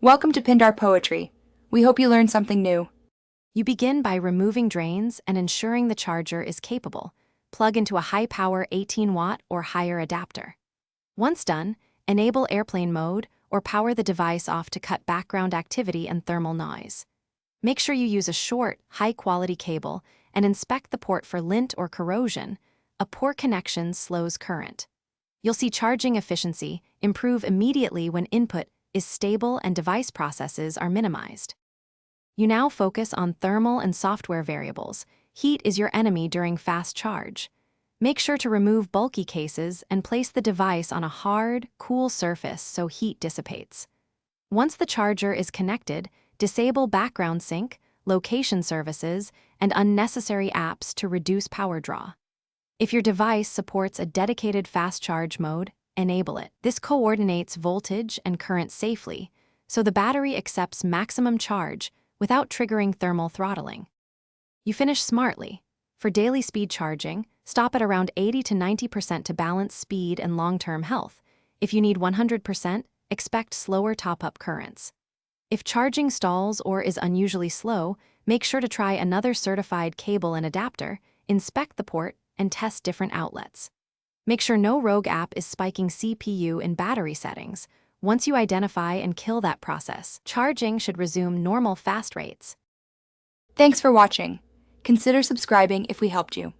Welcome to Pindar Poetry. We hope you learned something new. You begin by removing drains and ensuring the charger is capable. Plug into a high-power 18-watt or higher adapter. Once done, enable airplane mode or power the device off to cut background activity and thermal noise. Make sure you use a short, high-quality cable and inspect the port for lint or corrosion. A poor connection slows current. You'll see charging efficiency improve immediately when input is stable and device processes are minimized. You now focus on thermal and software variables. Heat is your enemy during fast charge. Make sure to remove bulky cases and place the device on a hard, cool surface so heat dissipates. Once the charger is connected, disable background sync, location services, and unnecessary apps to reduce power draw. If your device supports a dedicated fast charge mode, enable it. This coordinates voltage and current safely, so the battery accepts maximum charge without triggering thermal throttling. You finish smartly. For daily speed charging, stop at around 80 to 90% to balance speed and long-term health. If you need 100%, expect slower top-up currents. If charging stalls or is unusually slow, make sure to try another certified cable and adapter, inspect the port, and test different outlets. Make sure no rogue app is spiking CPU in battery settings. Once you identify and kill that process, charging should resume normal fast rates. Thanks for watching. Consider subscribing if we helped you.